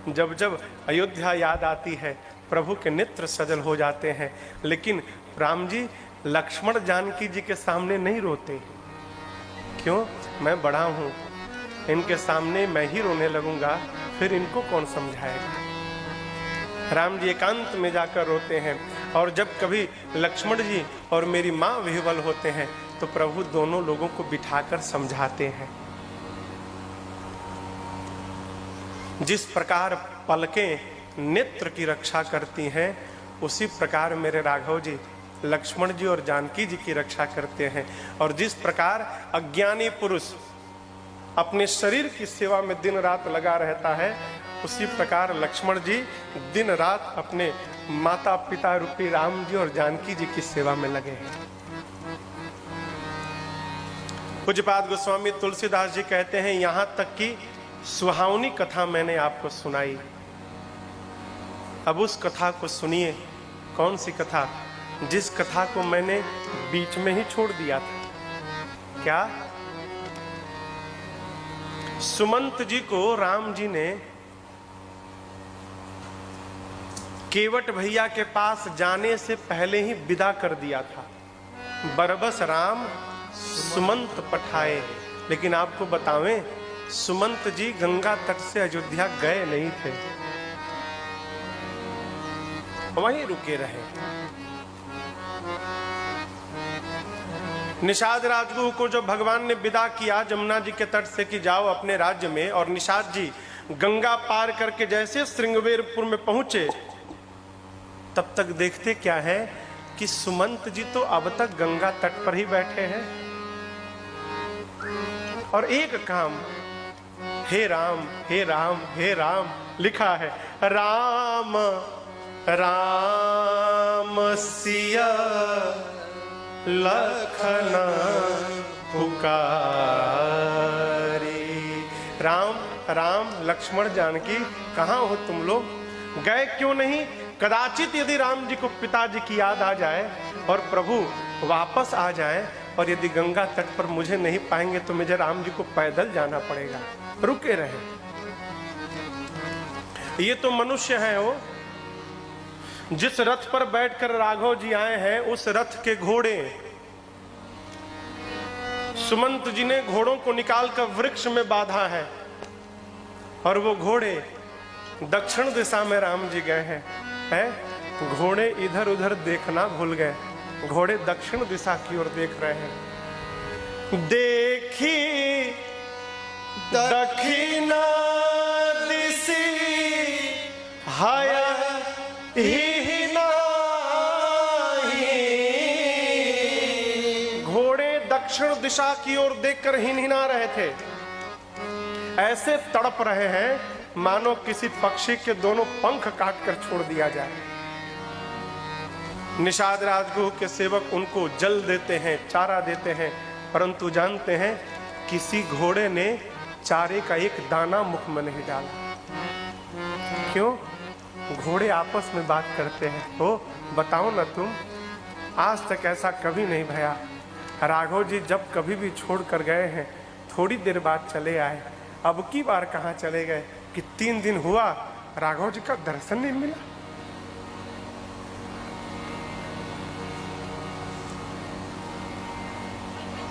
जब जब अयोध्या याद आती है प्रभु के नेत्र सजल हो जाते हैं। लेकिन राम जी लक्ष्मण जानकी जी के सामने नहीं रोते। क्यों? मैं बड़ा हूं, इनके सामने मैं ही रोने लगूंगा, फिर इनको कौन समझाएगा। राम जी एकांत में जाकर रोते हैं। और जब कभी लक्ष्मण जी और मेरी माँ विह्वल होते हैं तो प्रभु दोनों लोगों को बिठाकर समझाते हैं। जिस प्रकार पलकें नेत्र की रक्षा करती हैं, उसी प्रकार मेरे राघव जी लक्ष्मण जी और जानकी जी की रक्षा करते हैं। और जिस प्रकार अज्ञानी पुरुष अपने शरीर की सेवा में दिन रात लगा रहता है, उसी प्रकार लक्ष्मण जी दिन रात अपने माता पिता रूपी राम जी और जानकी जी की सेवा में लगे हैं। पूज्यपाद गोस्वामी तुलसीदास जी कहते हैं, यहां तक कि सुहावनी कथा मैंने आपको सुनाई, अब उस कथा को सुनिए। कौन सी कथा? जिस कथा को मैंने बीच में ही छोड़ दिया था। क्या? सुमंत जी को राम जी ने केवट भैया के पास जाने से पहले ही विदा कर दिया था। बरबस राम सुमंत पठाए। लेकिन आपको बतावें, सुमंत जी गंगा तट से अयोध्या गए नहीं थे, वहीं रुके रहे। निषाद राजगुरु को जब भगवान ने विदा किया जमुना जी के तट से कि जाओ अपने राज्य में, और निषाद जी गंगा पार करके जैसे श्रृंगवेरपुर में पहुंचे, तब तक देखते क्या है कि सुमंत जी तो अब तक गंगा तट पर ही बैठे हैं। और एक काम, हे राम हे राम हे राम लिखा है। राम राम सिया लखन पुकारे। राम राम लक्ष्मण जानकी कहाँ हो तुम लोग? गए क्यों नहीं? कदाचित यदि राम जी को पिताजी की याद आ जाए और प्रभु वापस आ जाए और यदि गंगा तट पर मुझे नहीं पाएंगे तो मुझे राम जी को पैदल जाना पड़ेगा। रुके रहे। ये तो मनुष्य है वो। जिस रथ पर बैठकर राघव जी आए हैं, उस रथ के घोड़े सुमंत जी ने घोड़ों को निकालकर वृक्ष में बांधा है, और वो घोड़े दक्षिण दिशा में राम जी गए हैं। घोड़े इधर उधर देखना भूल गए, घोड़े दक्षिण दिशा की ओर देख रहे हैं। देखी दक्षिणा दिशि हाय ही नाही। घोड़े दक्षिण दिशा की ओर देखकर हिनहिना रहे थे। ऐसे तड़प रहे हैं मानो किसी पक्षी के दोनों पंख काटकर छोड़ दिया जाए। निषाद राजगुरु के सेवक उनको जल देते हैं, चारा देते हैं, परंतु जानते हैं किसी घोड़े ने चारे का एक दाना मुख में नहीं डाला। क्यों? घोड़े आपस में बात करते हैं। ओ बताओ ना तुम, आज तक ऐसा कभी नहीं भया। राघव जी जब कभी भी छोड़ कर गए हैं, थोड़ी देर बाद चले आए। अब की बार कहाँ चले गए कि 3 दिन हुआ राघव जी का दर्शन नहीं मिला।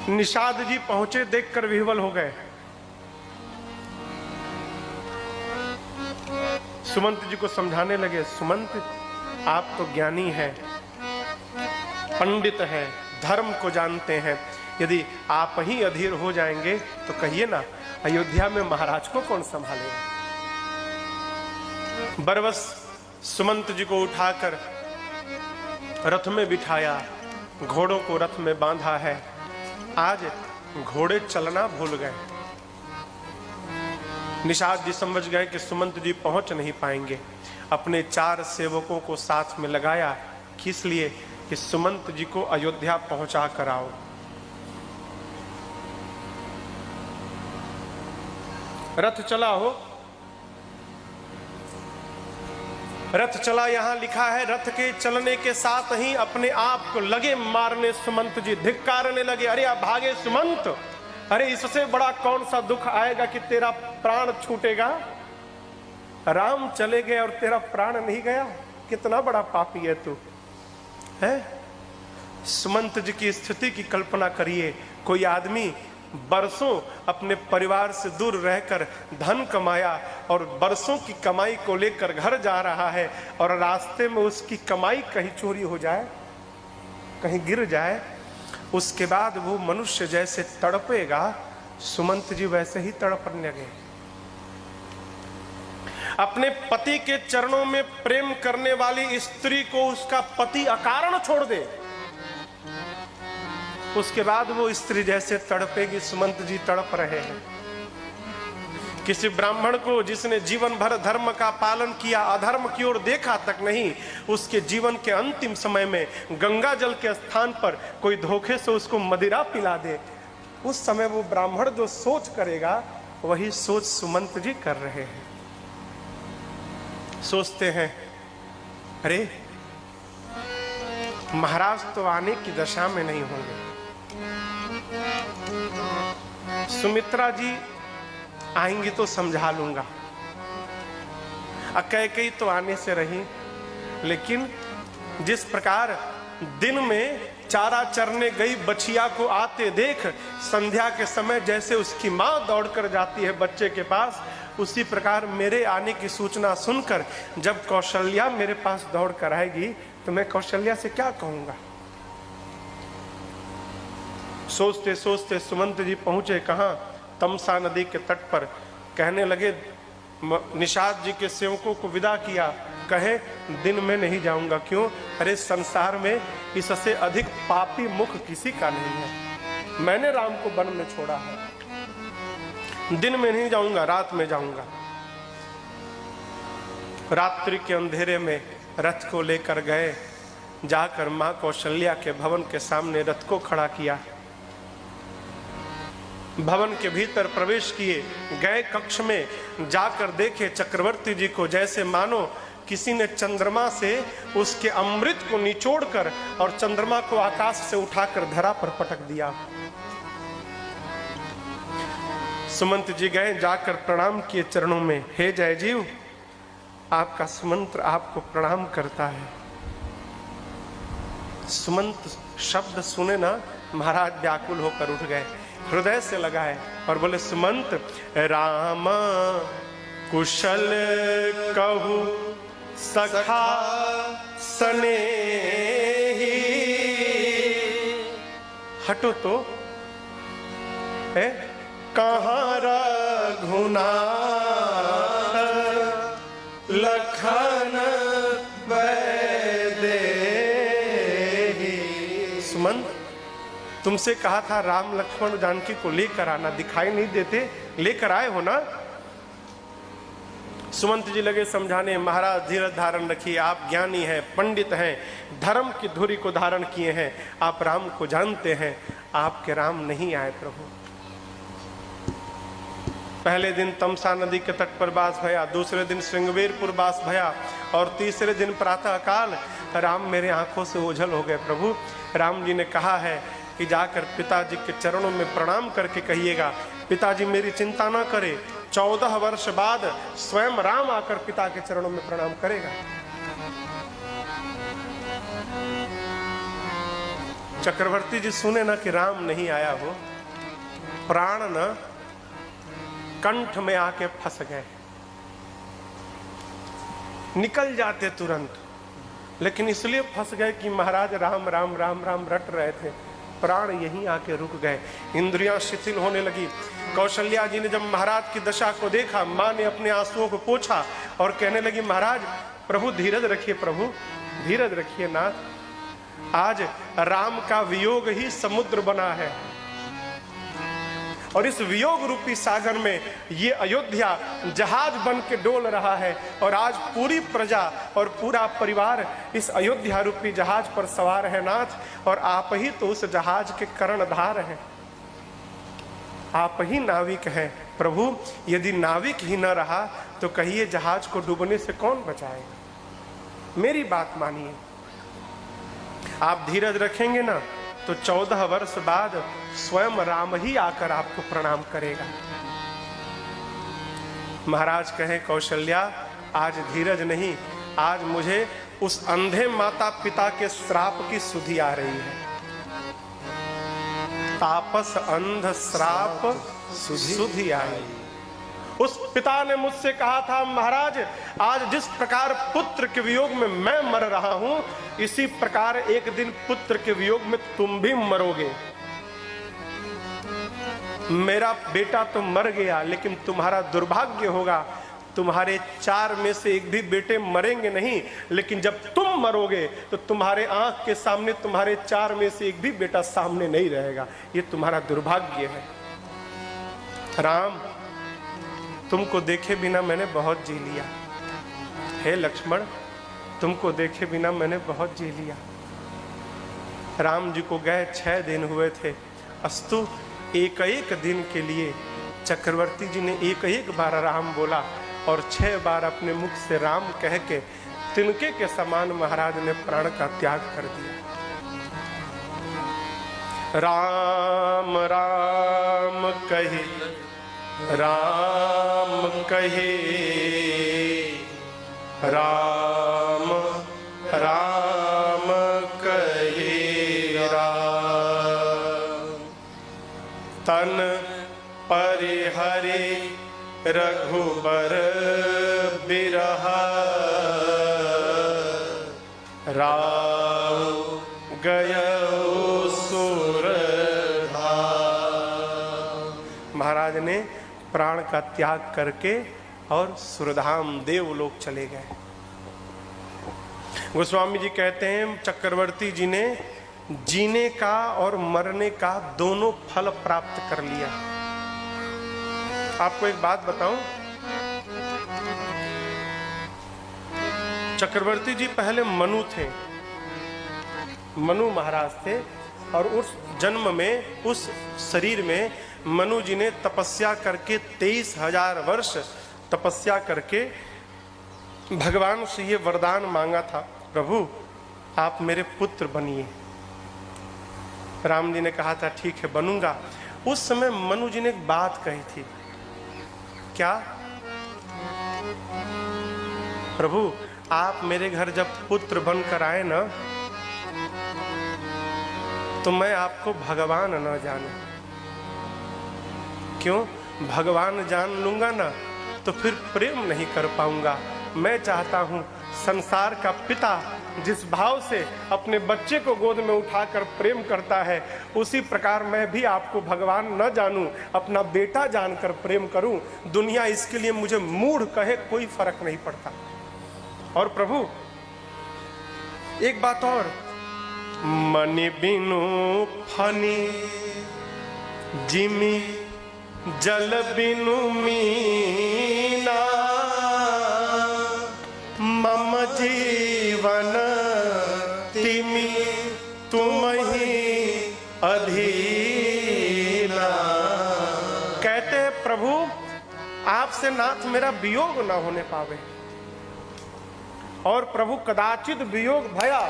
निषाद जी पहुंचे, देखकर विह्वल हो गए। सुमंत जी को समझाने लगे, सुमंत आप तो ज्ञानी हैं, पंडित हैं, धर्म को जानते हैं, यदि आप ही अधीर हो जाएंगे तो कहिए ना, अयोध्या में महाराज को कौन संभालेगा। बरबस सुमंत जी को उठाकर रथ में बिठाया, घोड़ों को रथ में बांधा है। आज घोड़े चलना भूल गए। निषाद जी समझ गए कि सुमंत जी पहुंच नहीं पाएंगे। अपने 4 सेवकों को साथ में लगाया, किस लिए? कि सुमंत जी को अयोध्या पहुंचा कर आओ। रथ चला हो, रथ चला, यहां लिखा है रथ के चलने के साथ ही अपने आप को लगे मारने सुमंत जी, धिक्कारने लगे। अरे आप भागे सुमंत, अरे इससे बड़ा कौन सा दुख आएगा कि तेरा प्राण छूटेगा। राम चले गए और तेरा प्राण नहीं गया, कितना बड़ा पापी है तू, है। सुमंत जी की स्थिति की कल्पना करिए। कोई आदमी बरसों अपने परिवार से दूर रहकर धन कमाया और बरसों की कमाई को लेकर घर जा रहा है, और रास्ते में उसकी कमाई कहीं चोरी हो जाए, कहीं गिर जाए, उसके बाद वो मनुष्य जैसे तड़पेगा, सुमंत जी वैसे ही तड़पने लगे। अपने पति के चरणों में प्रेम करने वाली स्त्री को उसका पति अकारण छोड़ दे, उसके बाद वो स्त्री जैसे तड़पेगी, सुमंत जी तड़प रहे हैं। किसी ब्राह्मण को जिसने जीवन भर धर्म का पालन किया, अधर्म की ओर देखा तक नहीं, उसके जीवन के अंतिम समय में गंगा जल के स्थान पर कोई धोखे से उसको मदिरा पिला दे, उस समय वो ब्राह्मण जो सोच करेगा, वही सोच सुमंत जी कर रहे हैं। सोचते हैं, अरे महाराज तो आने की दशा में नहीं होंगे, सुमित्रा जी आएंगी तो समझा लूंगा, कैकेयी तो आने से रही। लेकिन जिस प्रकार दिन में चारा चरने गई बछिया को आते देख संध्या के समय जैसे उसकी माँ दौड़कर जाती है बच्चे के पास, उसी प्रकार मेरे आने की सूचना सुनकर जब कौशल्या मेरे पास दौड़ कर आएगी तो मैं कौशल्या से क्या कहूंगा। सोचते सोचते सुमंत जी पहुंचे कहाँ, तमसा नदी के तट पर। कहने लगे, निषाद जी के सेवकों को विदा किया, कहे दिन में नहीं जाऊंगा। क्यों? अरे संसार में इससे अधिक पापी मुख किसी का नहीं है। मैंने राम को वन में छोड़ा है, दिन में नहीं जाऊंगा, रात में जाऊंगा। रात्रि के अंधेरे में रथ को लेकर गए, जाकर मां कौशल्या के भवन के सामने रथ को खड़ा किया। भवन के भीतर प्रवेश किए, गए कक्ष में जाकर देखे चक्रवर्ती जी को जैसे मानो किसी ने चंद्रमा से उसके अमृत को निचोड़कर और चंद्रमा को आकाश से उठाकर धरा पर पटक दिया। सुमंत जी गए, जाकर प्रणाम किए चरणों में, हे जय जीव, आपका सुमंत्र आपको प्रणाम करता है। सुमंत शब्द सुने ना, महाराज व्याकुल होकर उठ गए, हृदय से लगाए और बोले, सुमंत राम कुशल कहु सखा सनेही। हटो तो, है कहाँ रघुनाथ लखन वैदेही। सुमंत, तुमसे कहा था राम लक्ष्मण जानकी को लेकर आना, दिखाई नहीं देते, लेकर आए हो ना। सुमंत जी लगे समझाने, महाराज धीरज धारण रखिए, आप ज्ञानी हैं, पंडित हैं, धर्म की धुरी को धारण किए हैं, आप राम को जानते हैं, आपके राम नहीं आए प्रभु। पहले दिन तमसा नदी के तट पर बास भया, दूसरे दिन श्रृंगवेरपुर बास भया, और तीसरे दिन प्रातः काल राम मेरे आंखों से ओझल हो गए प्रभु। राम जी ने कहा है कि जाकर पिताजी के चरणों में प्रणाम करके कहिएगा, पिताजी मेरी चिंता ना करे, 14 वर्ष बाद स्वयं राम आकर पिता के चरणों में प्रणाम करेगा। चक्रवर्ती जी सुने ना कि राम नहीं आया हो, प्राण न कंठ में आके फंस गए, निकल जाते तुरंत, लेकिन इसलिए फंस गए कि महाराज राम राम राम राम रट रहे थे, प्राण यहीं आके रुक गए, इंद्रियां शिथिल होने लगी। कौशल्या जी ने जब महाराज की दशा को देखा, मां ने अपने आंसुओं को पोंछा और कहने लगी, महाराज प्रभु धीरज रखिए, प्रभु धीरज रखिए नाथ, आज राम का वियोग ही समुद्र बना है, और इस वियोग रूपी सागर में ये अयोध्या जहाज बन के डोल रहा है, और आज पूरी प्रजा और पूरा परिवार इस अयोध्या रूपी जहाज पर सवार है नाथ, और आप ही तो उस जहाज के कर्णधार हैं, आप ही नाविक हैं प्रभु। यदि नाविक ही न रहा तो कहिए जहाज को डूबने से कौन बचाएगा। मेरी बात मानिए, आप धीरज रखेंगे ना तो 14 वर्ष बाद स्वयं राम ही आकर आपको प्रणाम करेगा। महाराज कहे, कौशल्या आज धीरज नहीं, आज मुझे उस अंधे माता पिता के श्राप की सुधि आ रही है। तापस अंध श्राप सुधि आई। उस पिता ने मुझसे कहा था, महाराज आज जिस प्रकार पुत्र के वियोग में मैं मर रहा हूं, इसी प्रकार एक दिन पुत्र के वियोग में तुम भी मरोगे। मेरा बेटा तो मर गया, लेकिन तुम्हारा दुर्भाग्य होगा, तुम्हारे 4 में से एक भी बेटे मरेंगे नहीं, लेकिन जब तुम मरोगे तो तुम्हारे आंख के सामने तुम्हारे 4 में से एक भी बेटा सामने नहीं रहेगा। ये तुम्हारा दुर्भाग्य है। राम, तुमको देखे बिना मैंने बहुत जी लिया। हे लक्ष्मण, तुमको देखे बिना मैंने बहुत जी लिया। राम जी को गए 6 दिन हुए थे, अस्तु एक एक दिन के लिए चक्रवर्ती जी ने एक एक बार राम बोला और 6 बार अपने मुख से राम कह के तिनके के समान महाराज ने प्राण का त्याग कर दिया। राम राम कहे, राम कहे, राम राम कहे, राम तन परिहरे रघुबर बिरहा, राम गयो सुरधा। महाराज ने प्राण का त्याग करके और सुरधाम देवलोक चले गए। गोस्वामी जी कहते हैं, चक्रवर्ती जी ने जीने का और मरने का दोनों फल प्राप्त कर लिया। आपको एक बात बताऊं, चक्रवर्ती जी पहले मनु थे, मनु महाराज थे, और उस जन्म में, उस शरीर में मनु जी ने तपस्या करके 23,000 वर्ष तपस्या करके भगवान से ये वरदान मांगा था, प्रभु आप मेरे पुत्र बनिए। राम जी ने कहा था ठीक है बनूंगा। उस समय मनु जी ने एक बात कही थी, क्या? प्रभु आप मेरे घर जब पुत्र बनकर आए ना, तो मैं आपको भगवान न जानूं। क्यों? भगवान जान लूंगा ना तो फिर प्रेम नहीं कर पाऊंगा। मैं चाहता हूं संसार का पिता जिस भाव से अपने बच्चे को गोद में उठाकर प्रेम करता है, उसी प्रकार मैं भी आपको भगवान न जानूं, अपना बेटा जानकर प्रेम करूं। दुनिया इसके लिए मुझे मूढ़ कहे, कोई फर्क नहीं पड़ता। और प्रभु एक बात और, मनि बिनु फनी जिमी जल बिनु मीना, मम जीवन तिमि तुम ही अधीना। कहते हैं प्रभु आपसे नाथ मेरा वियोग ना होने पावे, और प्रभु कदाचित वियोग भया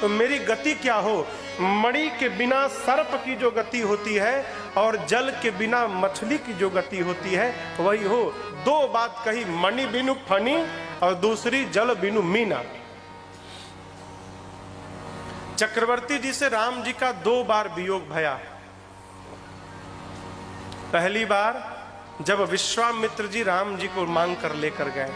तो मेरी गति क्या हो। मणि के बिना सर्प की जो गति होती है और जल के बिना मछली की जो गति होती है वही हो। 2 बात कही, मणि बिनु फनी और दूसरी जल बिनु मीना। चक्रवर्ती जी से राम जी का 2 बार वियोग भया। पहली बार जब विश्वामित्र जी राम जी को मांग कर लेकर गए,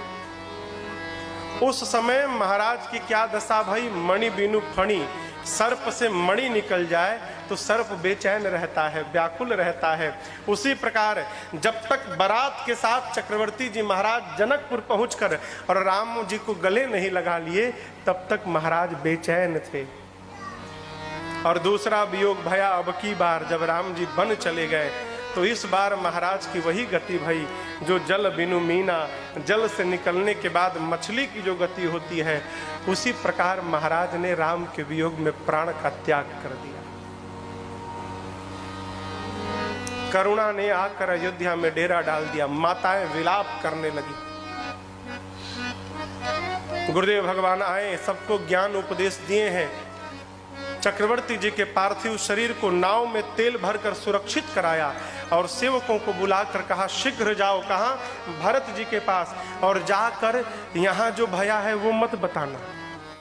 उस समय महाराज की क्या दशा भई, मणि बिनु फणी, सर्प से मणि निकल जाए तो सर्प बेचैन रहता है, व्याकुल रहता है। उसी प्रकार जब तक बारात के साथ चक्रवर्ती जी महाराज जनकपुर पहुंचकर और राम जी को गले नहीं लगा लिए, तब तक महाराज बेचैन थे। और दूसरा वियोग भया अब की बार जब राम जी वन चले गए, तो इस बार महाराज की वही गति भई जो जल बिनु मीना, जल से निकलने के बाद मछली की जो गति होती है, उसी प्रकार महाराज ने राम के वियोग में प्राण का त्याग कर दिया। करुणा ने आकर अयोध्या में डेरा डाल दिया, माताएं विलाप करने लगी। गुरुदेव भगवान आए, सबको ज्ञान उपदेश दिए हैं, चक्रवर्ती जी के पार्थिव शरीर को नाव में तेल भरकर सुरक्षित कराया और सेवकों को बुलाकर कहा, शीघ्र जाओ। कहाँ? भरत जी के पास, और जाकर यहाँ जो भया है वो मत बताना।